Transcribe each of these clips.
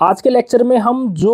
आज के लेक्चर में हम जो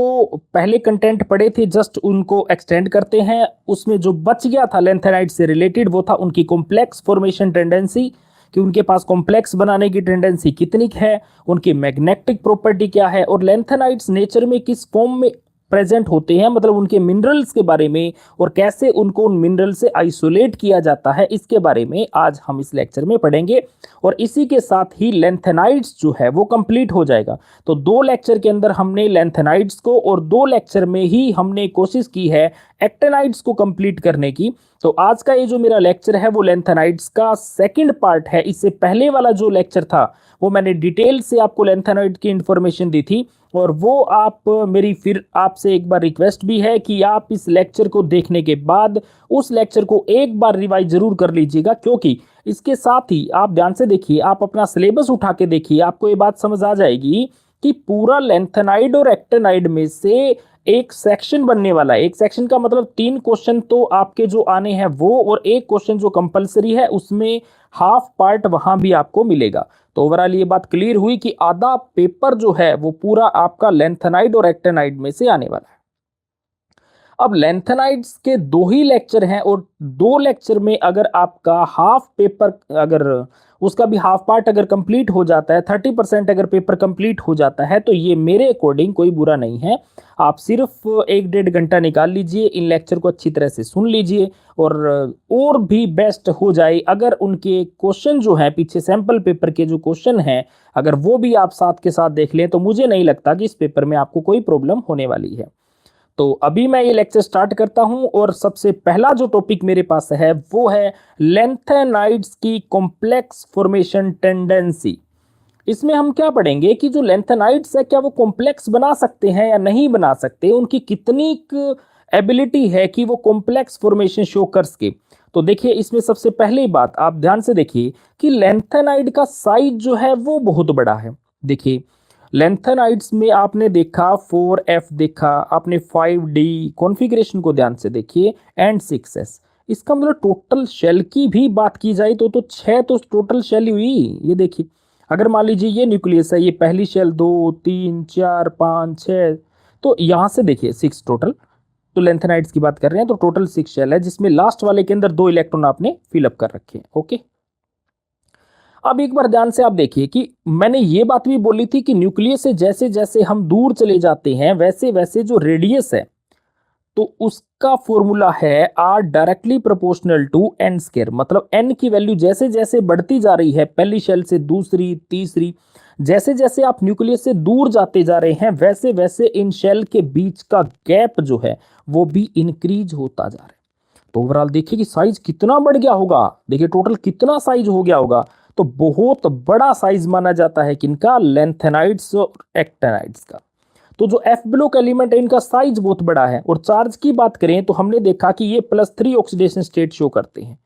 पहले कंटेंट पढ़े थे जस्ट उनको एक्सटेंड करते हैं। उसमें जो बच गया था लैंथेनाइड से रिलेटेड वो था उनकी कॉम्प्लेक्स फॉर्मेशन टेंडेंसी, कि उनके पास कॉम्प्लेक्स बनाने की टेंडेंसी कितनी है, उनकी मैग्नेटिक प्रॉपर्टी क्या है और लैंथेनाइड्स नेचर में किस फॉर्म में प्रेजेंट होते हैं, मतलब उनके मिनरल्स के बारे में और कैसे उनको उन मिनरल से आइसोलेट किया जाता है, इसके बारे में आज हम इस लेक्चर में पढ़ेंगे। और इसी के साथ ही लैंथेनाइड्स जो है वो कंप्लीट हो जाएगा। तो 2 लेक्चर के अंदर हमने लैंथेनाइड्स को और 2 लेक्चर में ही हमने कोशिश की है एक्टेनाइड्स को कंप्लीट करने की। तो आज का ये जो मेरा लेक्चर है वो लैंथेनाइड्स का सेकंड पार्ट है। इससे पहले वाला जो लेक्चर था वो मैंने डिटेल से आपको लैंथेनाइड की इंफॉर्मेशन दी थी, और वो आप मेरी फिर आपसे एक बार रिक्वेस्ट भी है कि आप इस लेक्चर को देखने के बाद उस लेक्चर को एक बार रिवाइज जरूर कर लीजिएगा, क्योंकि इसके साथ ही आप ध्यान से देखिए, आप अपना सिलेबस उठा के देखिए, आपको ये बात समझ आ जाएगी कि पूरा लैंथेनाइड और एक्टेनाइड में से एक सेक्शन बनने वाला है। एक सेक्शन का मतलब 3 क्वेश्चन तो आपके जो आने हैं वो, और एक क्वेश्चन जो कंपलसरी है उसमें हाफ पार्ट वहां भी आपको मिलेगा। तो ओवरऑल ये बात क्लियर हुई कि आधा पेपर जो है वो पूरा आपका लैंथेनाइड और एक्टेनाइड में से आने वाला है। अब लैंथेनाइड्स के 2 ही लेक्चर हैं और 2 लेक्चर में अगर आपका हाफ पेपर, अगर उसका भी हाफ पार्ट अगर कंप्लीट हो जाता है, 30% अगर पेपर कंप्लीट हो जाता है, तो ये मेरे अकॉर्डिंग कोई बुरा नहीं है। आप सिर्फ 1-1.5 घंटा निकाल लीजिए, इन लेक्चर को अच्छी तरह से सुन लीजिए, और भी बेस्ट हो जाए अगर उनके क्वेश्चन जो हैं पीछे सैंपल पेपर के जो क्वेश्चन हैं अगर वो भी आप साथ के साथ देख लें, तो मुझे नहीं लगता कि इस पेपर में आपको कोई प्रॉब्लम होने वाली है। तो अभी मैं ये लेक्चर स्टार्ट करता हूं, और सबसे पहला जो टॉपिक मेरे पास है वो है लैंथेनाइड्स की कॉम्प्लेक्स फॉर्मेशन टेंडेंसी। इसमें हम क्या पढ़ेंगे कि जो लैंथेनाइड्स है क्या वो कॉम्प्लेक्स बना सकते हैं या नहीं बना सकते, उनकी कितनी एबिलिटी है कि वो कॉम्प्लेक्स फॉर्मेशन शो कर सके। तो देखिए, इसमें सबसे पहली बात आप ध्यान से देखिए कि लैंथेनाइड का साइज जो है वो बहुत बड़ा है। देखिए, लैंथेनाइड्स में आपने देखा 4F देखा, आपने 5D कॉन्फ़िगरेशन को ध्यान से देखिए एंड 6S। इसका मतलब टोटल शेल की भी बात की जाए तो 6 तो टोटल शेल हुई। ये देखिए, अगर मान लीजिए ये न्यूक्लियस है, ये पहली शेल 2 3 4 5 6, तो यहाँ से देखिए 6 टोटल। तो लैंथेनाइड्स की बात कर रहे हैं तो टोटल 6 शेल है, जिसमें लास्ट वाले के अंदर 2 इलेक्ट्रॉन आपने फिलअप कर रखे हैं। ओके, अब एक बार ध्यान से आप देखिए कि मैंने ये बात भी बोली थी कि न्यूक्लियस से जैसे जैसे हम दूर चले जाते हैं वैसे वैसे जो रेडियस है तो उसका फॉर्मूला है r directly proportional to n square. मतलब एन की वैल्यू जैसे जैसे बढ़ती जा रही है, पहली शेल से दूसरी तीसरी, जैसे जैसे आप न्यूक्लियस से दूर जाते जा रहे हैं वैसे वैसे इन शेल के बीच का गैप जो है वो भी इंक्रीज होता जा रहा है। तो ओवरऑल देखिए कि साइज कितना बढ़ गया होगा। देखिए टोटल कितना साइज हो गया होगा, तो बहुत बड़ा साइज माना जाता है किनका, लैंथेनाइड्स और एक्टेनाइड्स का। तो जो एफ ब्लॉक एलिमेंट है इनका साइज बहुत बड़ा है। और चार्ज की बात करें तो हमने देखा कि ये +3 ऑक्सीडेशन स्टेट शो करते हैं।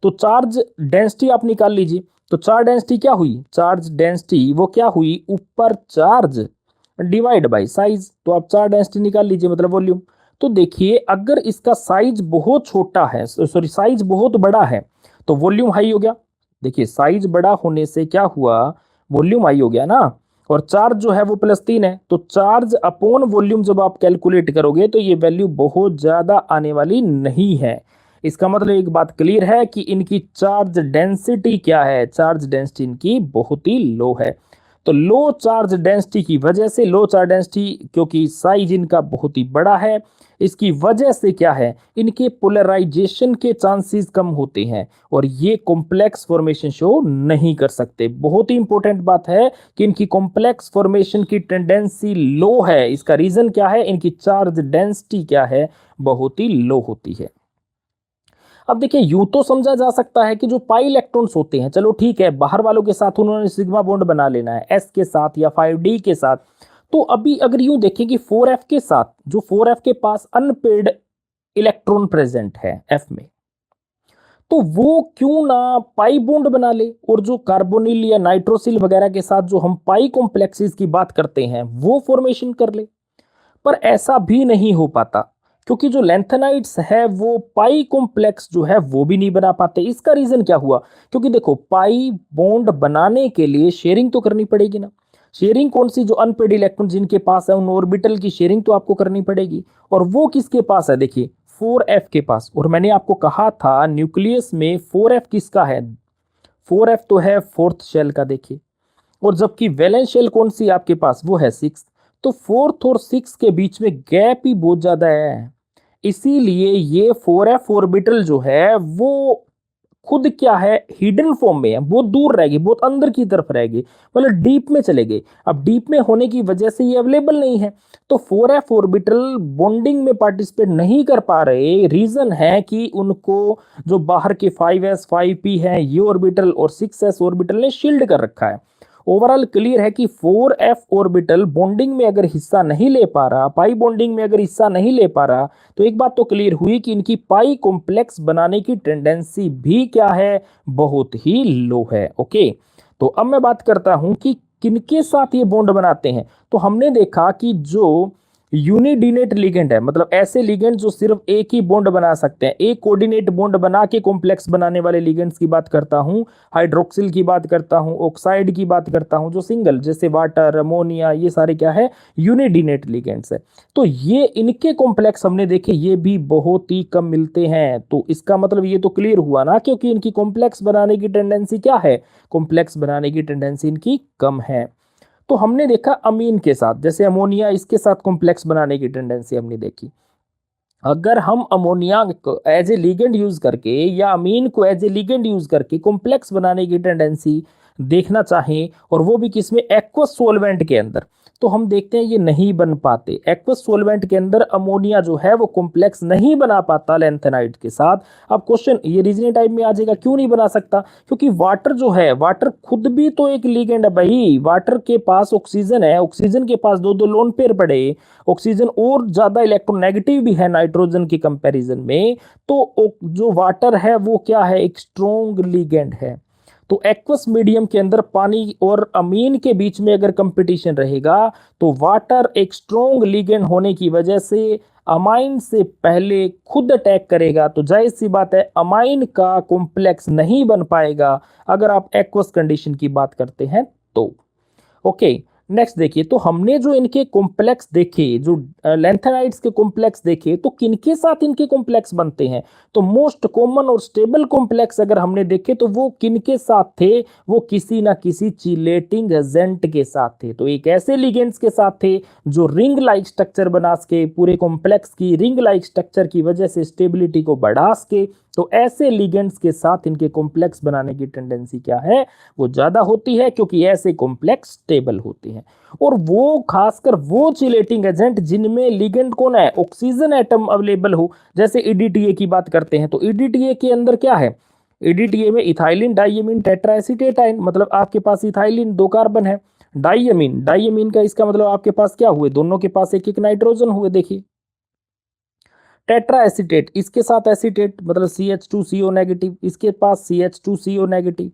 तो चार्ज डेंसिटी आप निकाल लीजिए, तो चार्ज डेंसिटी क्या हुई, चार्ज डेंसिटी वो क्या हुई, ऊपर चार्ज डिवाइड बाय साइज। तो आप चार्ज डेंसिटी निकाल लीजिए, मतलब वॉल्यूम। तो देखिए अगर इसका साइज बहुत छोटा है, सॉरी साइज बहुत बड़ा है, तो वॉल्यूम हाई हो गया। देखिए साइज बड़ा होने से क्या हुआ, वॉल्यूम हाई हो गया ना। और चार्ज जो है वो +3 है, तो चार्ज अपॉन वॉल्यूम जब आप कैलकुलेट करोगे तो ये वैल्यू बहुत ज्यादा आने वाली नहीं है। इसका मतलब एक बात क्लियर है कि इनकी चार्ज डेंसिटी क्या है, चार्ज डेंसिटी इनकी बहुत ही लो है। तो लो चार्ज डेंसिटी की वजह से, लो चार्ज डेंसिटी क्योंकि साइज इनका बहुत ही बड़ा है, इसकी वजह से क्या है, इनके पोलराइजेशन के चांसेस कम होते हैं और ये कॉम्प्लेक्स फॉर्मेशन शो नहीं कर सकते। बहुत ही इंपॉर्टेंट बात है कि इनकी कॉम्प्लेक्स फॉर्मेशन की टेंडेंसी लो है। इसका रीजन क्या है, इनकी चार्ज डेंसिटी क्या है, बहुत ही लो होती है। अब देखिए यूं तो समझा जा सकता है कि जो पाई इलेक्ट्रॉन्स होते हैं, चलो ठीक है, बाहर वालों के साथ उन्होंने सिग्मा बॉन्ड बना लेना है, एस के साथ या 5D के साथ। तो अभी अगर यूं देखें कि 4F के साथ, जो 4F के पास अनपेड इलेक्ट्रॉन प्रेजेंट है एफ में, तो वो क्यों ना पाई बॉन्ड बना ले, और जो कार्बोनिल या नाइट्रोसिल वगैरह के साथ जो हम पाई कॉम्प्लेक्सेस की बात करते हैं वो फॉर्मेशन कर ले। पर ऐसा भी नहीं हो पाता, क्योंकि जो लैंथेनाइड्स है वो पाई कॉम्प्लेक्स जो है वो भी नहीं बना पाते। इसका रीजन क्या हुआ, क्योंकि देखो पाई बॉन्ड बनाने के लिए शेयरिंग तो करनी पड़ेगी ना। शेयरिंग कौन सी, जो अनपेड इलेक्ट्रॉन जिनके पास है उन ऑर्बिटल की शेयरिंग तो आपको करनी पड़ेगी। और वो किसके पास है, देखिए 4f के पास। और मैंने आपको कहा था न्यूक्लियस में 4f किसका है, 4f तो है फोर्थ शेल का, देखिए। और जबकि वैलेंस शेल कौन सी आपके पास, वो है 6। तो फोर्थ और 6 के बीच में गैप ही बहुत ज्यादा है, इसीलिए ये 4f ऑर्बिटल जो है वो खुद क्या है, हिडन फॉर्म में है, बहुत दूर रहेगी, बहुत अंदर की तरफ रहेगी, मतलब डीप में चले गए। अब डीप में होने की वजह से ये अवेलेबल नहीं है, तो 4f ऑर्बिटल बॉन्डिंग में पार्टिसिपेट नहीं कर पा रहे। रीजन है कि उनको जो बाहर के 5s 5p है ये ऑर्बिटल और 6s ऑर्बिटल ने शील्ड कर रखा है। ओवरऑल क्लियर है कि 4f ऑर्बिटल बॉन्डिंग में अगर हिस्सा नहीं ले पा रहा, पाई बॉन्डिंग में अगर हिस्सा नहीं ले पा रहा, तो एक बात तो क्लियर हुई कि इनकी पाई कॉम्प्लेक्स बनाने की टेंडेंसी भी क्या है, बहुत ही लो है। ओके, तो अब मैं बात करता हूं कि किनके साथ ये बॉन्ड बनाते हैं। तो हमने देखा कि जो यूनिडिनेट लिगेंड है, मतलब ऐसे लिगेंड जो सिर्फ एक ही बॉन्ड बना सकते हैं, एक कोऑर्डिनेट बॉन्ड बना के कॉम्प्लेक्स बनाने वाले लिगेंड्स की बात करता हूं, हाइड्रोक्सिल की बात करता हूं, ऑक्साइड की बात करता हूं, जो सिंगल जैसे वाटर, अमोनिया, ये सारे क्या है, यूनिडिनेट लिगेंड्स है। तो ये इनके कॉम्प्लेक्स हमने देखे ये भी बहुत ही कम मिलते हैं। तो इसका मतलब ये तो क्लियर हुआ ना, क्योंकि इनकी कॉम्प्लेक्स बनाने की टेंडेंसी क्या है, कॉम्प्लेक्स बनाने की टेंडेंसी इनकी कम है। तो हमने देखा अमीन के साथ, जैसे अमोनिया, इसके साथ कॉम्प्लेक्स बनाने की टेंडेंसी हमने देखी। अगर हम अमोनिया को एज ए लिगेंड यूज करके या अमीन को एज ए लिगेंड यूज करके कॉम्प्लेक्स बनाने की टेंडेंसी देखना चाहें, और वो भी किसमें, एक्वस सॉल्वेंट के अंदर, तो हम देखते हैं ये नहीं बन पाते। एक्वस सॉल्वेंट के अंदर अमोनिया जो है वो कॉम्प्लेक्स नहीं बना पाता लैंथेनाइड के साथ। अब क्वेश्चन ये रीजनिंग टाइप में आ जाएगा, क्यों नहीं बना सकता, क्योंकि वाटर जो है, वाटर खुद भी तो एक लिगेंड है भाई। वाटर के पास ऑक्सीजन है, ऑक्सीजन के पास दो दो लोन पेयर पड़े, ऑक्सीजन और ज्यादा इलेक्ट्रोनेगेटिव भी है नाइट्रोजन के कंपैरिजन में। तो जो वाटर है वो क्या है, एक स्ट्रॉन्ग लिगेंड है। तो एक्वस मीडियम के अंदर पानी और अमीन के बीच में अगर कंपटीशन रहेगा, तो वाटर एक स्ट्रॉन्ग लिगेंड होने की वजह से अमाइन से पहले खुद अटैक करेगा। तो जाहिर सी बात है अमाइन का कॉम्प्लेक्स नहीं बन पाएगा अगर आप एक्वस कंडीशन की बात करते हैं तो। ओके, नेक्स्ट देखिए, तो हमने जो इनके कॉम्प्लेक्स देखे, जो लैंथेनाइड्स के कॉम्प्लेक्स देखे, तो किनके साथ इनके कॉम्प्लेक्स बनते हैं। तो मोस्ट कॉमन और स्टेबल कॉम्प्लेक्स अगर हमने देखे तो वो किनके साथ थे, वो किसी ना किसी चिलेटिंग एजेंट के साथ थे। तो एक ऐसे लिगेंड्स के साथ थे जो रिंग लाइक स्ट्रक्चर बना के, पूरे कॉम्प्लेक्स की रिंग लाइक स्ट्रक्चर की वजह से स्टेबिलिटी को बढ़ा के, तो ऐसे लिगेंड्स के साथ इनके कॉम्प्लेक्स बनाने की टेंडेंसी क्या है, वो ज्यादा होती है, क्योंकि ऐसे कॉम्प्लेक्स स्टेबल होते हैं। और वो खासकर वो चिलेटिंग एजेंट जिनमें लिगेंड कौन है, ऑक्सीजन एटम अवेलेबल हो, जैसे ईडीटीए की बात करते हैं। तो ईडीटीए के अंदर क्या है, ईडीटीए में इथाइलिन डाइयमीन टेट्राएसीटेटाइन, मतलब आपके पास इथाइलिन 2 कार्बन है, डाइयमीन, डाइयमीन का इसका मतलब आपके पास क्या हुए, दोनों के पास एक एक नाइट्रोजन हुए। देखिए टेट्रा एसीटेट, इसके साथ एसीटेट मतलब CH2CO नेगेटिव, इसके पास CH2CO नेगेटिव,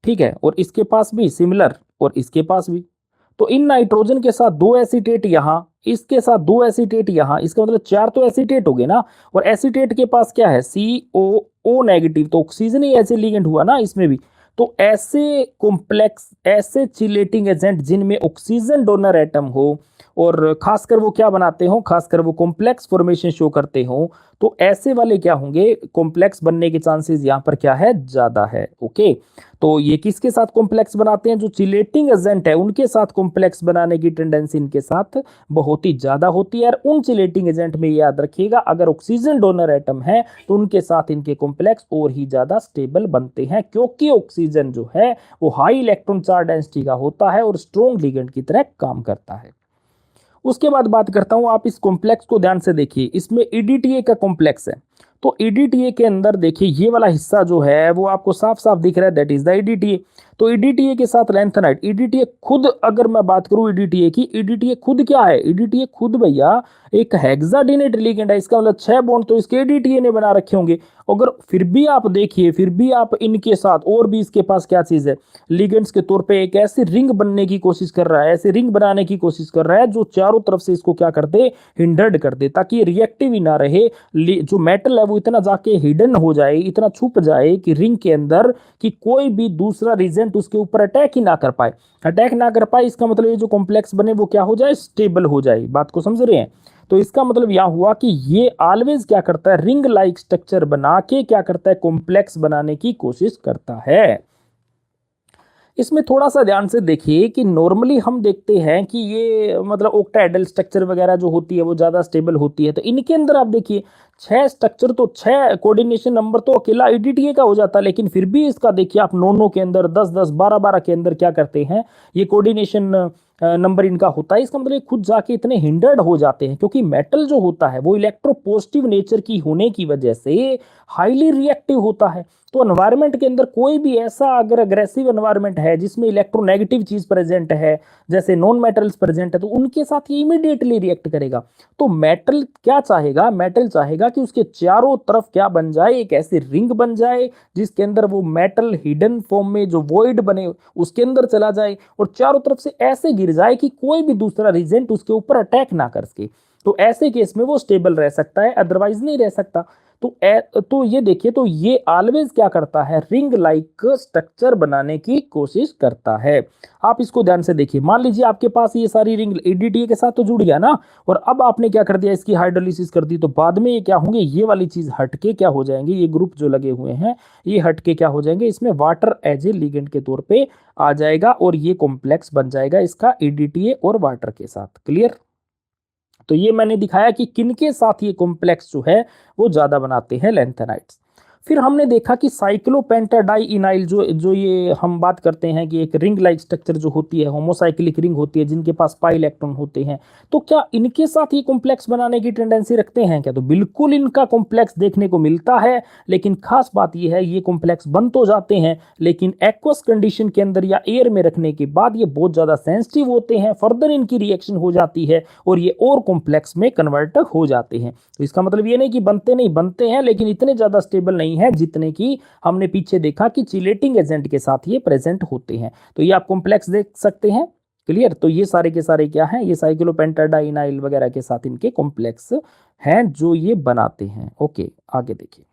ठीक है, और इसके पास भी सिमिलर, और इसके पास भी। तो इन नाइट्रोजन के साथ 2 एसीटेट यहां, इसके साथ 2 एसीटेट यहां, इसका मतलब 4 तो एसीटेट हो गए ना। और एसीटेट के पास क्या है, COO नेगेटिव, तो ऑक्सीजन ही ऐसे लिगेंड हुआ ना इसमें भी। तो ऐसे कॉम्प्लेक्स, ऐसे चिलेटिंग एजेंट जिनमें ऑक्सीजन डोनर एटम हो, और खासकर वो क्या बनाते हो, खासकर वो कॉम्प्लेक्स फॉर्मेशन शो करते हो, तो ऐसे वाले क्या होंगे, कॉम्प्लेक्स बनने के चांसेस यहाँ पर क्या है, ज्यादा है। ओके, तो ये किसके साथ कॉम्प्लेक्स बनाते हैं, जो चिलेटिंग एजेंट है उनके साथ कॉम्प्लेक्स बनाने की टेंडेंसी इनके साथ बहुत ही ज्यादा होती है। और उन चिलेटिंग एजेंट में याद रखिएगा, अगर ऑक्सीजन डोनर एटम है तो उनके साथ इनके कॉम्प्लेक्स और ही ज्यादा स्टेबल बनते हैं, क्योंकि ऑक्सीजन जो है वो हाई इलेक्ट्रॉन चार्ज डेंसिटी का होता है और स्ट्रॉन्ग लिगेंड की तरह काम करता है। उसके बाद बात करता हूं, आप इस कॉम्प्लेक्स को ध्यान से देखिए, इसमें ईडीटीए का कॉम्प्लेक्स है। तो ईडीटीए के अंदर देखिए ये वाला हिस्सा जो है वो आपको साफ साफ दिख रहा है, दैट इज द ईडीटीए। तो ईडीटीए के साथ लैंथेनाइड, ईडीटीए खुद अगर मैं बात करूं ईडीटीए की, ईडीटीए खुद क्या है, ईडीटीए खुद भैया एक हेक्साडेनेट लिगेंड है। इसका मतलब 6 बॉन्ड तो इसके ईडीटीए ने बना रखे होंगे। अगर फिर भी आप देखिए, फिर भी आप इनके साथ और भी इसके पास क्या चीज है, लिगेंड्स के तौर पे एक ऐसी रिंग बनने की कोशिश कर रहा है, ऐसे रिंग बनाने की कोशिश कर रहा है जो चारों तरफ से इसको क्या कर दे, हिंडर्ड कर दे, ताकि ये रिएक्टिव ही ना रहे। जो मेटल मेटल है वो इतना जाके हिडन हो जाए, इतना छुप जाए कि रिंग के अंदर, कि कोई भी दूसरा रीजेंट उसके ऊपर अटैक ही ना कर पाए। अटैक ना कर पाए इसका मतलब ये जो कॉम्प्लेक्स बने वो क्या हो जाए, स्टेबल हो जाए। बात को समझ रहे हैं? तो इसका मतलब यह हुआ कि ये ऑलवेज क्या करता है, रिंग लाइक स्ट्रक्चर बना के क्या करता है, कॉम्प्लेक्स बनाने की कोशिश करता है। इसमें थोड़ा सा ध्यान से देखिए कि नॉर्मली हम देखते हैं कि ये मतलब ऑक्टाहेड्रल स्ट्रक्चर वगैरह जो होती है वो ज़्यादा स्टेबल होती है। तो इनके अंदर आप देखिए 6 स्ट्रक्चर, तो 6 कोऑर्डिनेशन नंबर तो अकेला ईडीटीए का हो जाता है, लेकिन फिर भी इसका देखिए आप 9 के अंदर, 10 12 के अंदर क्या करते हैं, ये कोऑर्डिनेशन नंबर इनका होता है। इसका मतलब खुद जाके इतने हिंडर्ड हो जाते हैं, क्योंकि मेटल जो होता है वो इलेक्ट्रोपॉजिटिव नेचर की होने की वजह से हाईली रिएक्टिव होता है। तो एनवायरनमेंट के अंदर कोई भी ऐसा अगर अग्रेसिव एनवायरनमेंट है जिसमें इलेक्ट्रोनेगेटिव चीज प्रेजेंट है, जैसे नॉन मेटल्स प्रेजेंट है, तो उनके साथ ये इमीडिएटली रिएक्ट करेगा। तो मेटल क्या चाहेगा, मेटल चाहेगा कि उसके चारों तरफ क्या बन जाए, एक ऐसी रिंग बन जाए जिसके अंदर वो मेटल हिडन फॉर्म में जो वॉइड बने उसके अंदर चला जाए और चारों तरफ से ऐसे गिर जाए कि कोई भी दूसरा रीजेंट उसके ऊपर अटैक ना कर सके। तो ऐसे केस में वो स्टेबल रह सकता है, अदरवाइज नहीं रह सकता। तो ये देखिए, तो ये ऑलवेज क्या करता है, रिंग लाइक स्ट्रक्चर बनाने की कोशिश करता है। आप इसको ध्यान से देखिए, मान लीजिए आपके पास ये सारी रिंग ईडीटीए के साथ तो जुड़ गया ना, और अब आपने क्या कर दिया, इसकी हाइड्रोलिसिस कर दी, तो बाद में ये क्या होंगे, ये वाली चीज हटके क्या हो जाएंगे, ये ग्रुप जो लगे हुए हैं ये हटके क्या हो जाएंगे, इसमें वाटर एज ए लिगेंड के तौर पे आ जाएगा और ये कॉम्प्लेक्स बन जाएगा इसका ईडीटीए और वाटर के साथ। क्लियर? तो ये मैंने दिखाया कि किनके साथ ये कॉम्प्लेक्स जो है वो ज्यादा बनाते हैं लैंथेनाइड्स। फिर हमने देखा कि साइक्लोपेंटाडाइइनाइल जो जो ये हम बात करते हैं कि एक रिंग लाइक स्ट्रक्चर जो होती है, होमोसाइक्लिक रिंग होती है जिनके पास पाई इलेक्ट्रॉन होते हैं, तो क्या इनके साथ ये कॉम्प्लेक्स बनाने की टेंडेंसी रखते हैं क्या? तो बिल्कुल इनका कॉम्प्लेक्स देखने को मिलता है, लेकिन खास बात यह है ये कॉम्प्लेक्स बन तो जाते हैं लेकिन एक्वस कंडीशन के अंदर या एयर में रखने के बाद ये बहुत ज्यादा सेंसिटिव होते हैं, फर्दर इनकी रिएक्शन हो जाती है और ये और कॉम्प्लेक्स में कन्वर्ट हो जाते हैं। तो इसका मतलब ये नहीं कि बनते नहीं, बनते हैं लेकिन इतने ज्यादा स्टेबल नहीं है जितने की हमने पीछे देखा कि चिलेटिंग एजेंट के साथ ये प्रेजेंट होते हैं। तो ये आप कॉम्प्लेक्स देख सकते हैं। क्लियर? तो ये सारे के सारे क्या हैं, ये साइक्लोपेंटाडाइनाइल वगैरह के साथ इनके कॉम्प्लेक्स हैं जो ये बनाते हैं। ओके, आगे देखिए।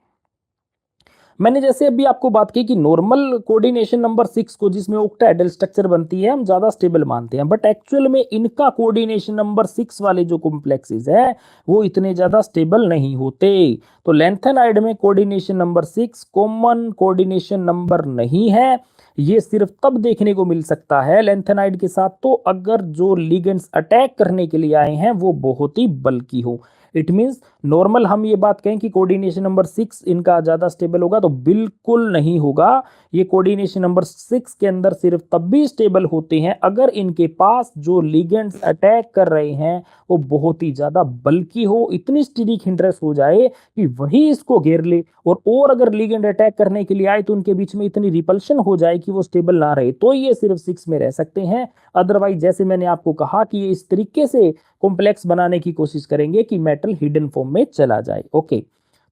मैंने जैसे अभी आपको बात की कि नॉर्मल कोऑर्डिनेशन नंबर 6 को जिसमें ऑक्टाहेड्रल स्ट्रक्चर बनती है हम ज्यादा स्टेबल मानते हैं, बट एक्चुअल में इनका कोऑर्डिनेशन नंबर 6 वाले जो कॉम्प्लेक्सेस है वो इतने ज्यादा स्टेबल नहीं होते। तो लैंथेनाइड में coordination number 6 common coordination number नहीं है। ये सिर्फ तब देखने को मिल सकता है लैंथेनाइड के साथ तो अगर जो लिगेंड्स अटैक करने के लिए आए हैं वो बहुत ही बल्की हो। इट मींस नॉर्मल हम ये बात कहें कि कोऑर्डिनेशन नंबर 6 इनका ज्यादा स्टेबल होगा तो बिल्कुल नहीं होगा। ये कोऑर्डिनेशन नंबर 6 के अंदर सिर्फ तब भी स्टेबल होते हैं अगर इनके पास जो लिगेंड्स अटैक कर रहे हैं वो बहुत ही ज्यादा बल्की हो, इतनी स्टीरिक हिंड्रेस हो जाए कि वही इसको घेर ले, और अगर लिगेंड अटैक करने के लिए आए तो उनके बीच में इतनी रिपल्शन हो जाए कि वो स्टेबल ना रहे, तो ये सिर्फ 6 में रह सकते हैं। अदरवाइज जैसे मैंने आपको कहा कि ये इस तरीके से कॉम्प्लेक्स बनाने की कोशिश करेंगे कि मेटल हिडन फॉर्म में चला जाए। ओके,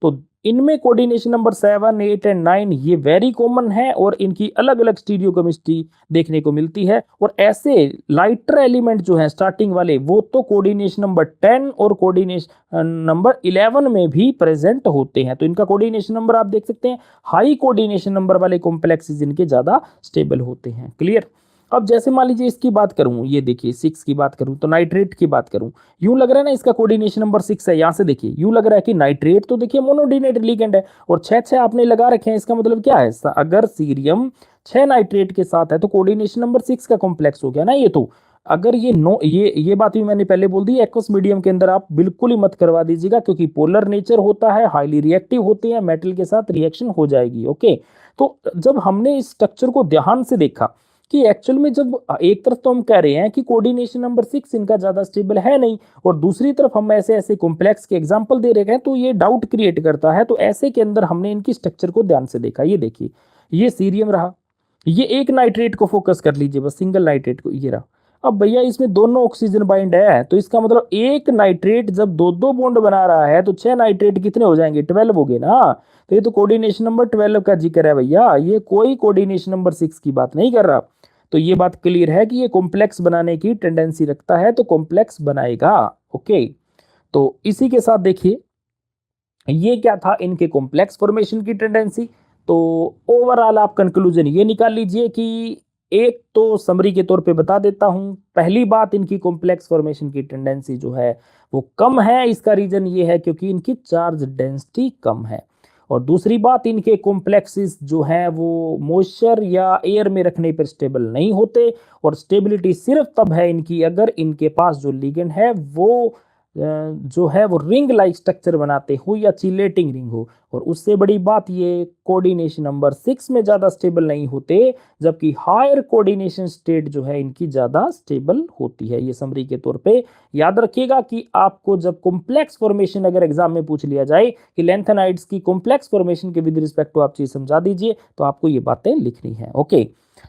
तो इनमें कोऑर्डिनेशन नंबर 7 8 एंड 9 ये वेरी कॉमन है और इनकी अलग अलग स्टीरियोकेमिस्ट्री देखने को मिलती है। और ऐसे लाइटर एलिमेंट जो है स्टार्टिंग वाले वो तो कोऑर्डिनेशन नंबर 10 और कोऑर्डिनेशन नंबर 11 में भी प्रेजेंट होते हैं। तो इनका कोऑर्डिनेशन नंबर आप देख सकते हैं, हाई कोऑर्डिनेशन नंबर वाले कॉम्प्लेक्सेस इनके ज्यादा स्टेबल होते हैं। क्लियर? अब जैसे मान लीजिए इसकी बात करूं, ये देखिए 6 की बात करूं तो नाइट्रेट की बात करूं, यूं लग रहा है ना इसका कोऑर्डिनेशन नंबर 6 है। यहां से देखिए यूं लग रहा है कि नाइट्रेट तो देखिए मोनोडिनेट लिगेंड है और 6 आपने लगा रखे हैं, इसका मतलब क्या है, अगर सीरियम 6 नाइट्रेट के साथ है तो कोऑर्डिनेशन नंबर 6 का कॉम्प्लेक्स हो गया ना ये। तो अगर ये नो ये बात भी मैंने पहले बोल दी, एक्वस मीडियम के अंदर आप बिल्कुल ही मत करवा दीजिएगा क्योंकि पोलर नेचर होता है, हाईली रिएक्टिव होते हैं, मेटल के साथ रिएक्शन हो जाएगी। ओके, तो जब हमने इस स्ट्रक्चर को ध्यान से देखा कि एक्चुअल में जब एक तरफ तो हम कह रहे हैं कि कोऑर्डिनेशन नंबर 6 इनका ज्यादा स्टेबल है नहीं और दूसरी तरफ हम ऐसे ऐसे कॉम्प्लेक्स के एग्जांपल दे रहे हैं तो ये डाउट क्रिएट करता है। तो ऐसे के अंदर हमने इनकी स्ट्रक्चर को ध्यान से देखा। ये देखिए, ये सीरियम रहा, ये एक नाइट्रेट को फोकस कर लीजिए बस, सिंगल नाइट्रेट को, ये रहा। अब भैया इसमें दोनों ऑक्सीजन बाइंड है तो इसका मतलब एक नाइट्रेट जब दो दो बॉन्ड बना रहा है तो 6 नाइट्रेट कितने हो जाएंगे, 12 हो गए ना। तो ये तो कोऑर्डिनेशन नंबर 12 का जिक्र है भैया, ये कोई कोऑर्डिनेशन नंबर 6 की बात नहीं कर रहा। तो ये बात क्लियर है कि ये कॉम्प्लेक्स बनाने की टेंडेंसी रखता है तो कॉम्प्लेक्स बनाएगा। ओके, तो इसी के साथ देखिए ये क्या था, इनके कॉम्प्लेक्स फॉर्मेशन की टेंडेंसी। तो ओवरऑल आप कंक्लूजन ये निकाल लीजिए कि एक तो समरी के तौर पे बता देता हूं, पहली बात इनकी कॉम्प्लेक्स फॉर्मेशन की टेंडेंसी जो है वो कम है। इसका रीजन ये है क्योंकि इनकी चार्ज डेंसिटी कम है। और दूसरी बात, इनके कॉम्प्लेक्सेस जो हैं वो मॉइस्चर या एयर में रखने पर स्टेबल नहीं होते। और स्टेबिलिटी सिर्फ तब है इनकी अगर इनके पास जो लिगेंड है वो जो है वो रिंग लाइक स्ट्रक्चर बनाते हो या चिलेटिंग रिंग हो। और उससे बड़ी बात ये कोऑर्डिनेशन नंबर 6 में ज़्यादा स्टेबल नहीं होते, जबकि हायर कोऑर्डिनेशन स्टेट जो है इनकी ज़्यादा स्टेबल होती है। ये समरी के तौर पे याद रखिएगा कि आपको जब कॉम्प्लेक्स फॉर्मेशन अगर एग्जाम में पूछ लिया जाए कि लेंथेनाइड्स की कॉम्प्लेक्स फॉर्मेशन के विद रिस्पेक्ट टू आप चीज़ समझा दीजिए, तो आपको ये बातें लिखनी है। ओके,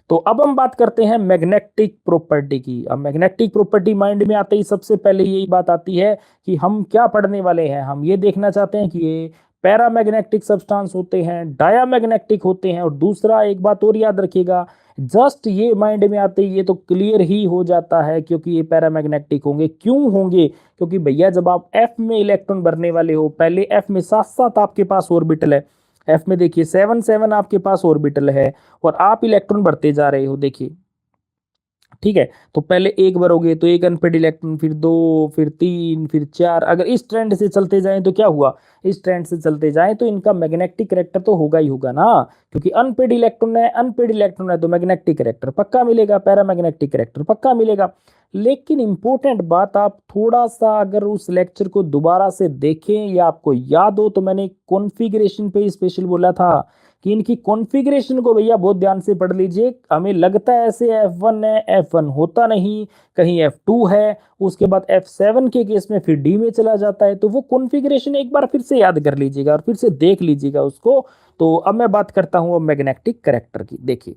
तो अब हम बात करते हैं मैग्नेटिक प्रॉपर्टी की। अब मैग्नेटिक प्रॉपर्टी माइंड में आते ही सबसे पहले यही बात आती है कि हम क्या पढ़ने वाले हैं। हम ये देखना चाहते हैं कि ये पैरामैग्नेटिक सब्सटेंस होते हैं, डायामैग्नेटिक होते हैं। और दूसरा एक बात और याद रखिएगा, जस्ट ये माइंड में आते ही ये तो क्लियर ही हो जाता है क्योंकि ये पैरामैग्नेटिक होंगे। क्यों होंगे? क्योंकि भैया जब आप एफ में इलेक्ट्रॉन भरने वाले हो, पहले एफ में साथ साथ आपके पास ऑर्बिटल है। एफ में देखिए 7 आपके पास ऑर्बिटल है और आप इलेक्ट्रॉन भरते जा रहे हो। देखिए, ठीक है, तो पहले एक भरोगे तो एक अनपेड इलेक्ट्रॉन, फिर 2, फिर 3, फिर 4। अगर इस ट्रेंड से चलते जाएं तो क्या हुआ, इस ट्रेंड से चलते जाएं तो इनका मैग्नेटिक करेक्टर तो होगा ही होगा ना, क्योंकि अनपेड इलेक्ट्रॉन है तो मैग्नेटिक करेक्टर पक्का मिलेगा, पैरामैग्नेटिक करेक्टर पक्का मिलेगा। लेकिन इंपॉर्टेंट बात, आप थोड़ा सा अगर उस लेक्चर को दोबारा से देखें या आपको याद हो तो मैंने कॉन्फ़िगरेशन पे स्पेशल बोला था कि इनकी कॉन्फ़िगरेशन को भैया बहुत ध्यान से पढ़ लीजिए। हमें लगता है ऐसे F1 है, F1 होता नहीं, कहीं F2 है, उसके बाद F7 के केस में फिर डी में चला जाता है। तो वो कॉन्फ़िगरेशन एक बार फिर से याद कर लीजिएगा और फिर से देख लीजिएगा उसको। तो अब मैं बात करता हूँ मैग्नेटिक करेक्टर की। देखिए,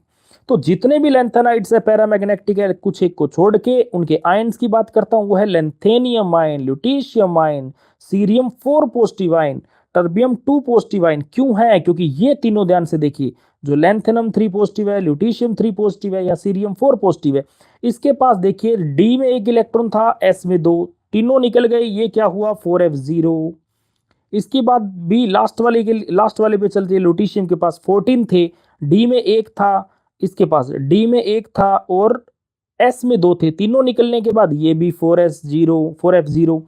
तो जितने भी लेंथेनाइड्स है पैरामैग्नेटिक है, कुछ एक को छोड़ के उनके आयन्स की बात करता हूँ। वो है lanthanum ion, lutetium ion, cerium 4 positive ion, terbium 2 positive ion. क्यों है? क्योंकि ये तीनों ध्यान से देखिए, जो लेंथेनम 3 पॉजिटिव है, ल्यूटीशियम 3 पॉजिटिव है या सीरियम 4 पॉजिटिव है, इसके पास देखिए डी में एक इलेक्ट्रॉन था, एस में 2, तीनों निकल गए। ये क्या हुआ? 4f0। इसके बाद भी लास्ट वाले पे चलते, ल्यूटीशियम के पास 14 थे, डी में एक था, इसके पास डी में एक था और एस में 2 थे। तीनों निकलने के बाद ये भी 4f0।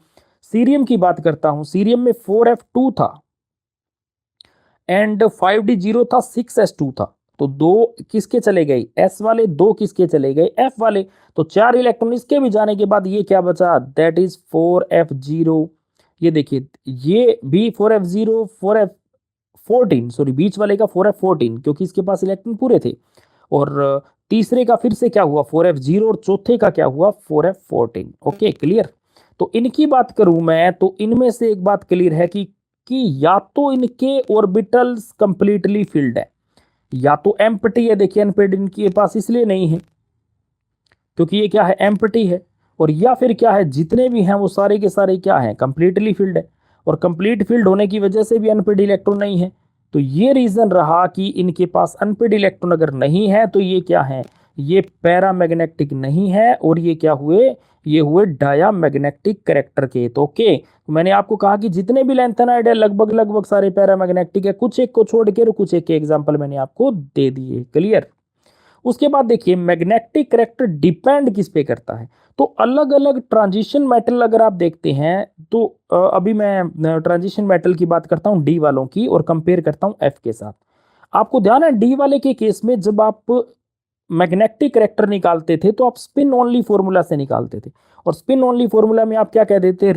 सीरियम की बात करता हूं, सीरियम में 4f2 था एंड 5d0 था, 6s2 था। तो 2 किसके चले गए? एस वाले। 2 किसके चले गए? एफ वाले। तो 4 इलेक्ट्रॉन इसके भी जाने के बाद ये क्या बचा? That is 4f0। ये देखिए, ये भी 4f0, 4f14, सॉरी बीच वाले का 4f14, क्योंकि इसके पास इलेक्ट्रॉन पूरे थे। और तीसरे का फिर से क्या हुआ? 4f0। और चौथे का क्या हुआ? 4f14। Okay, clear. तो इनकी बात करूं मैं तो इनमें से एक बात क्लियर है कि या तो इनके ऑर्बिटल्स कंप्लीटली फिल्ड है या तो एम्प्टी है। देखिए अनपेड इनके पास इसलिए नहीं है क्योंकि ये क्या है? एम्प्टी है। और या फिर क्या है? जितने भी हैं वो सारे के सारे क्या है? कंप्लीटली फिल्ड है। और कंप्लीट फिल्ड होने की वजह से भी अनपेड इलेक्ट्रॉन नहीं है। तो ये रीजन रहा कि इनके पास अनपेड इलेक्ट्रॉन अगर नहीं है तो ये क्या है? ये पैरामैग्नेटिक नहीं है और ये क्या हुए? ये हुए डायामैग्नेटिक करेक्टर के। तो ओके, तो मैंने आपको कहा कि जितने भी लेंथेनाइड है लगभग लगभग सारे पैरामैग्नेटिक है, कुछ एक को छोड़ के और कुछ एक के एग्जांपल मैंने आपको दे दिए। क्लियर। उसके बाद देखिए, मैग्नेटिक करेक्टर डिपेंड किस पे करता है? तो अलग अलग ट्रांजिशन मेटल अगर आप देखते हैं तो अभी मैं ट्रांजिशन मेटल की बात करता हूं डी वालों की और कंपेयर करता हूं एफ के साथ। आपको ध्यान है डी वाले के केस में जब आप मैग्नेटिक करेक्टर निकालते थे तो आप स्पिन ओनली फॉर्मूला से निकालते थे। और स्पिन ओनली फॉर्मूला में आप क्या कह देते?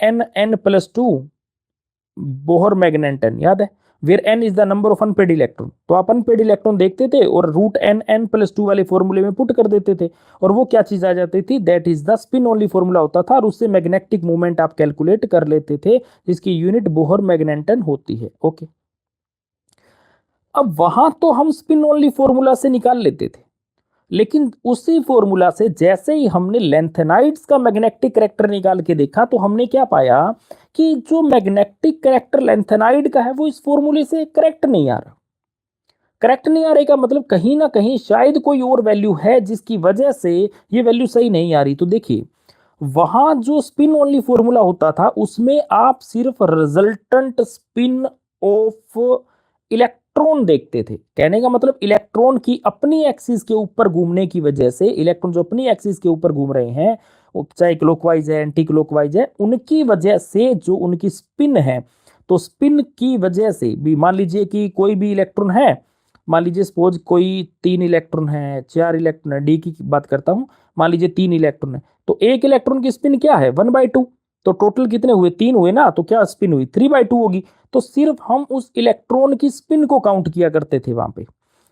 √n+2 बोहर मैग्नेटन, याद है? Where n is the number of unpaired electron. तो आप अनपेड इलेक्ट्रॉन देखते थे और √n+2 वाले फॉर्मूले में पुट कर देते थे और वो क्या चीज आ जाती थी? That is the spin only formula होता था और उससे मैग्नेटिक मूवमेंट आप कैलकुलेट कर लेते थे, जिसकी यूनिट बोहर मैग्नेटन होती है। ओके, अब वहां तो हम स्पिन ओनली फॉर्मूला से निकाल लेते थे, लेकिन उसी फॉर्मूला से जैसे ही हमने लेंथेनाइड्स का मैग्नेटिक करेक्टर निकाल के देखा तो हमने क्या पाया कि जो मैग्नेटिक करेक्टर लेंथेनाइड का है वो इस फॉर्मूले से करेक्ट नहीं आ रहा। करेक्ट नहीं आ रहे का मतलब कहीं ना कहीं शायद कोई और वैल्यू है जिसकी वजह से ये वैल्यू सही नहीं आ रही। तो देखिए, वहां जो स्पिन ओनली फॉर्मूला होता था उसमें आप सिर्फ रिजल्टेंट स्पिन ऑफ इलेक्ट्रॉन देखते थे। कहने का मतलब इलेक्ट्रॉन की अपनी एक्सिस के ऊपर घूमने की वजह से, इलेक्ट्रॉन जो अपनी एक्सिस के ऊपर घूम रहे हैं, चाहे क्लॉकवाइज है एंटी क्लॉकवाइज है, उनकी वजह से जो उनकी स्पिन है, तो स्पिन की वजह से भी मान लीजिए कि कोई भी इलेक्ट्रॉन है, मान लीजिए सपोज कोई 3 इलेक्ट्रॉन है, 4 इलेक्ट्रॉन है, डी की बात करता हूं, मान लीजिए 3 इलेक्ट्रॉन है, तो एक इलेक्ट्रॉन की स्पिन क्या है 1/2, तो टोटल कितने हुए 3 हुए ना, तो क्या स्पिन हुई 3/2 होगी। तो सिर्फ हम उस इलेक्ट्रॉन की स्पिन को काउंट किया करते थे वहां पे,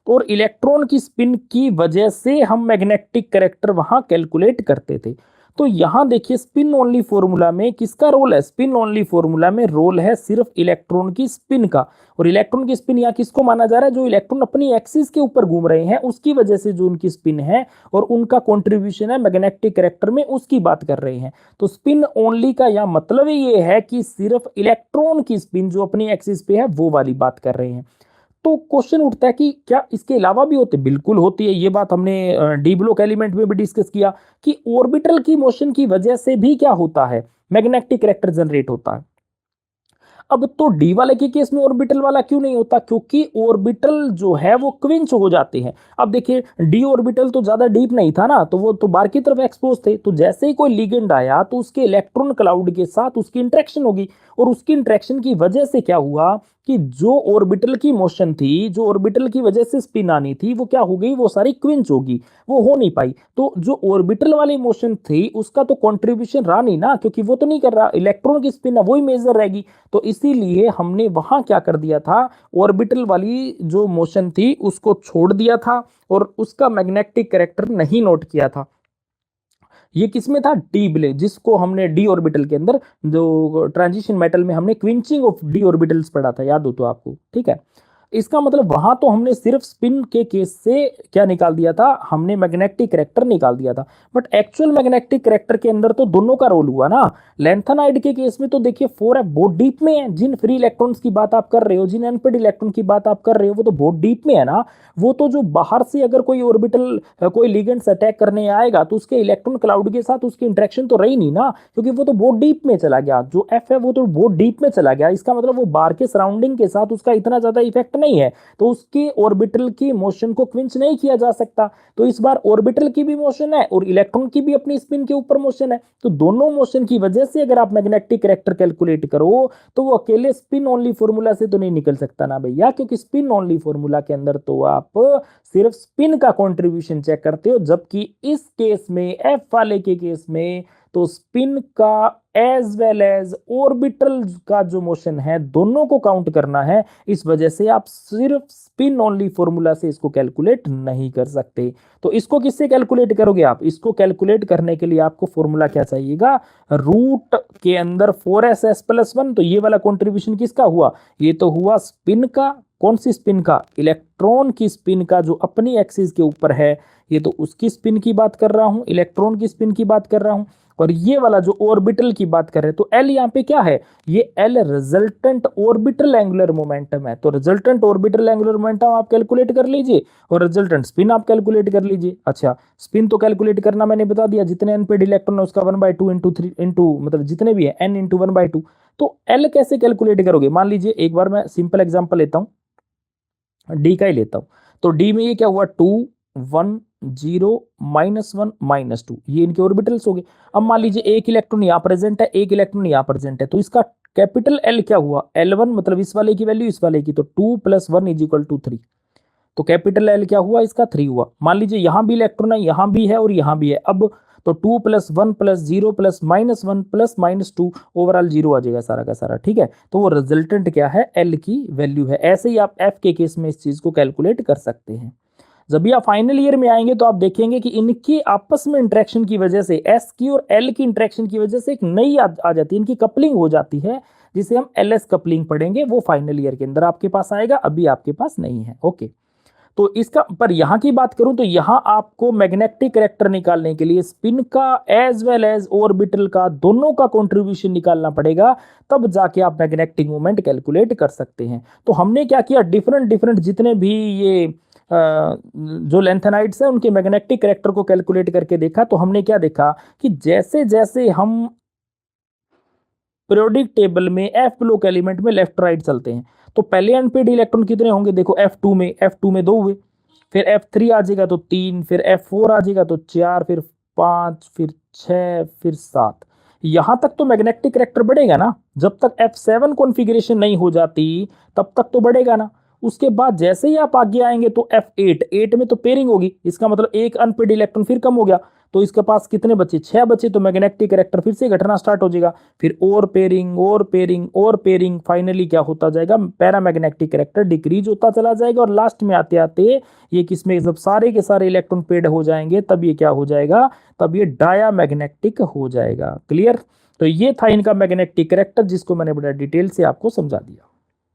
और इलेक्ट्रॉन की स्पिन की वजह से हम मैग्नेटिक कैरेक्टर वहां कैलकुलेट करते थे। तो यहां देखिए स्पिन ओनली फॉर्मूला में किसका रोल है, स्पिन ओनली फॉर्मूला में रोल है सिर्फ इलेक्ट्रॉन की स्पिन का, और इलेक्ट्रॉन की स्पिन यहाँ किसको माना जा रहा है, जो इलेक्ट्रॉन अपनी एक्सिस के ऊपर घूम रहे हैं उसकी वजह से जो उनकी स्पिन है और उनका कॉन्ट्रीब्यूशन है मैग्नेटिक कैरेक्टर में, उसकी बात कर रहे हैं। तो स्पिन ओनली का यह मतलब ये है कि सिर्फ इलेक्ट्रॉन की स्पिन जो अपनी एक्सिस पे है वो वाली बात कर रहे हैं। तो क्वेश्चन उठता है कि क्या इसके अलावा भी होते, बिल्कुल होती है, ये बात हमने डी ब्लॉक एलिमेंट में भी डिस्कस किया कि ऑर्बिटल की मोशन की वजह से भी क्या होता है, मैग्नेटिक कैरेक्टर जनरेट होता है। अब तो डी वाले के केस में ऑर्बिटल वाला क्यों नहीं होता, क्योंकि ऑर्बिटल जो है वो क्विंच हो जाते हैं। अब देखिए डी ऑर्बिटल तो ज्यादा डीप नहीं था ना, तो वो तो बाहर की तरफ एक्सपोज थे, तो जैसे ही कोई लिगेंड आया तो उसके इलेक्ट्रॉन क्लाउड के साथ उसकी इंटरेक्शन होगी, और उसकी इंटरेक्शन की वजह से क्या हुआ कि जो ऑर्बिटल की मोशन थी, जो ऑर्बिटल की वजह से स्पिन आनी थी, वो क्या हो गई, वो सारी क्विंच होगी, वो हो नहीं पाई। तो जो ऑर्बिटल वाली मोशन थी उसका तो कंट्रीब्यूशन रहा नहीं ना, क्योंकि वो तो नहीं कर रहा, इलेक्ट्रॉन की स्पिन है वही मेजर रहेगी। तो इसीलिए हमने वहां क्या कर दिया था, ऑर्बिटल वाली जो मोशन थी उसको छोड़ दिया था और उसका मैग्नेटिक कैरेक्टर नहीं नोट किया था। ये किसमें था, डी ब्ले, जिसको हमने डी ऑर्बिटल के अंदर जो ट्रांजिशन मेटल में हमने क्विंचिंग ऑफ डी ऑर्बिटल्स पढ़ा था, याद हो तो आपको, ठीक है। इसका मतलब वहां तो हमने सिर्फ स्पिन के केस से क्या निकाल दिया था, हमने मैग्नेटिक कैरेक्टर निकाल दिया था, बट एक्चुअल मैग्नेटिक कैरेक्टर के अंदर तो दोनों का रोल हुआ ना। लेंथेनाइड के केस में तो देखिए 4f बहुत डीप में है, जिन फ्री इलेक्ट्रॉन्स की बात आप कर रहे हो, जिन अनपेड इलेक्ट्रॉन की बात आप कर रहे हो, वो तो बहुत डीप में है ना। वो तो जो बाहर से अगर कोई ऑर्बिटल कोई लिगेंड्स अटैक करने आएगा तो उसके इलेक्ट्रॉन क्लाउड के साथ उसकी इंटरेक्शन तो रही नहीं ना, क्योंकि वो तो बहुत डीप में चला गया, जो एफ है वो तो बहुत डीप में चला गया, इसका मतलब वो बाहर के सराउंडिंग के साथ उसका इतना ज्यादा इफेक्ट नहीं है, तो उसके ऑर्बिटल की मोशन को क्विंच नहीं किया जा सकता। तो इस बार ऑर्बिटल की भी मोशन है और इलेक्ट्रॉन की भी अपनी स्पिन के ऊपर मोशन है, तो दोनों मोशन की वजह से अगर आप मैग्नेटिक कैरेक्टर कैलकुलेट करो तो वो अकेले स्पिन ओनली फॉर्मूला से तो नहीं निकल सकता ना भैया, क्योंकि स्पिन ओनली फॉर्मूला के अंदर तो आप सिर्फ स्पिन का कंट्रीब्यूशन चेक करते हो, जबकि इस केस में एफ वाले के केस में तो स्पिन का एज वेल एज ऑर्बिटल का जो मोशन है दोनों को काउंट करना है। इस वजह से आप सिर्फ स्पिन ओनली फॉर्मूला से इसको कैलकुलेट नहीं कर सकते। तो इसको किससे कैलकुलेट करोगे आप, इसको कैलकुलेट करने के लिए आपको फॉर्मूला क्या चाहिएगा, रूट के अंदर 4s+1, तो ये वाला कंट्रीब्यूशन किसका हुआ, ये तो हुआ स्पिन का, कौन सी स्पिन का, इलेक्ट्रॉन की स्पिन का जो अपनी एक्सिस के ऊपर है, ये तो उसकी स्पिन की बात कर रहा हूं, इलेक्ट्रॉन की स्पिन की बात कर रहा हूं। और ये वाला जो ऑर्बिटल की बात कर रहे हैं तो एल यहाँ पे क्या है, ये L resultant orbital angular momentum है। तो रिजल्टेंट ऑर्बिटल एंगुलर मोमेंटम आप कैलकुलेट कर लीजिए और रिजल्टेंट स्पिन आप कैलकुलेट कर लीजिए। अच्छा, स्पिन तो कैलकुलेट करना मैंने बता दिया, जितने अनपेड इलेक्ट्रॉन है उसका 1/2 इंटू 3 इंटू मतलब जितने भी है n इंटू 1/2। तो एल कैसे कैलकुलेट करोगे, मान लीजिए एक बार मैं सिंपल एग्जाम्पल लेता हूँ, डी का ही लेता हूं। तो डी में ये क्या हुआ 2 1 0 -1 -2, ये इनके ऑर्बिटल्स हो गए। अब मान लीजिए एक इलेक्ट्रॉन यहां प्रेजेंट है, एक इलेक्ट्रॉन यहां प्रेजेंट है, तो इसका कैपिटल एल क्या हुआ, L1 मतलब इस वाले की वैल्यू इस वाले की, तो 2 + 1 = 3, तो कैपिटल एल क्या हुआ, इसका 3 हुआ। मान लीजिए यहां भी इलेक्ट्रॉन है, यहां भी है और यहां भी है, अब तो 2 + 1 + 0 + -1 + -2 ओवरऑल 0 आ जाएगा सारा का सारा, ठीक है। तो वो रिजल्टेंट क्या है, एल की वैल्यू है। ऐसे ही आप एफ के केस में इस चीज को कैलकुलेट कर सकते हैं। जब भी आप फाइनल ईयर में आएंगे तो आप देखेंगे कि इनकी आपस में इंटरेक्शन की वजह से, एस की और एल की इंटरेक्शन की वजह से एक नई आ जाती है, इनकी कपलिंग हो जाती है, जिसे हम एलएस कपलिंग पढ़ेंगे, वो फाइनल ईयर के अंदर आपके पास आएगा, अभी आपके पास नहीं है। ओके, तो इसका पर यहां की बात करूं तो यहां आपको मैग्नेटिक कैरेक्टर निकालने के लिए स्पिन का एज वेल एज ऑर्बिटल का दोनों का कंट्रीब्यूशन निकालना पड़ेगा, तब जाके आप मैग्नेटिक मोमेंट कैलकुलेट कर सकते हैं। तो हमने क्या किया, डिफरेंट डिफरेंट जितने भी ये जो लैंथेनाइड्स हैं उनके मैग्नेटिक कैरेक्टर को कैलकुलेट करके देखा, तो हमने क्या देखा कि जैसे जैसे हम पीरियोडिक टेबल में एफ ब्लॉक एलिमेंट में लेफ्ट राइट चलते हैं, तो पहले अनपेड इलेक्ट्रॉन कितने होंगे, देखो F2 में 2 हुए, फिर F3 आ जाएगा तो 3, फिर F4 आ जाएगा तो 4, फिर 5, फिर 6, फिर 7। यहां तक तो मैग्नेटिक कैरेक्टर बढ़ेगा ना, जब तक F7 कॉन्फ़िगरेशन नहीं हो जाती तब तक तो बढ़ेगा ना। उसके बाद जैसे ही आप आगे आएंगे तो F8 में तो पेयरिंग होगी, इसका मतलब एक अनपेड इलेक्ट्रॉन फिर कम हो गया, तो इसके पास कितने बचे, 6 बचे, तो मैग्नेटिक कैरेक्टर फिर से घटना स्टार्ट हो जाएगा, फिर और पेयरिंग और पेयरिंग और पेयरिंग, फाइनली क्या होता जाएगा, पैरामैग्नेटिक कैरेक्टर डिक्रीज होता चला जाएगा, और लास्ट में आते आते ये किसमें, जब सारे के सारे इलेक्ट्रॉन पेड हो जाएंगे तब ये क्या हो जाएगा, तब ये डायामैग्नेटिक हो जाएगा। क्लियर। तो ये था इनका मैग्नेटिक कैरेक्टर, जिसको मैंने बड़ा डिटेल से आपको समझा दिया।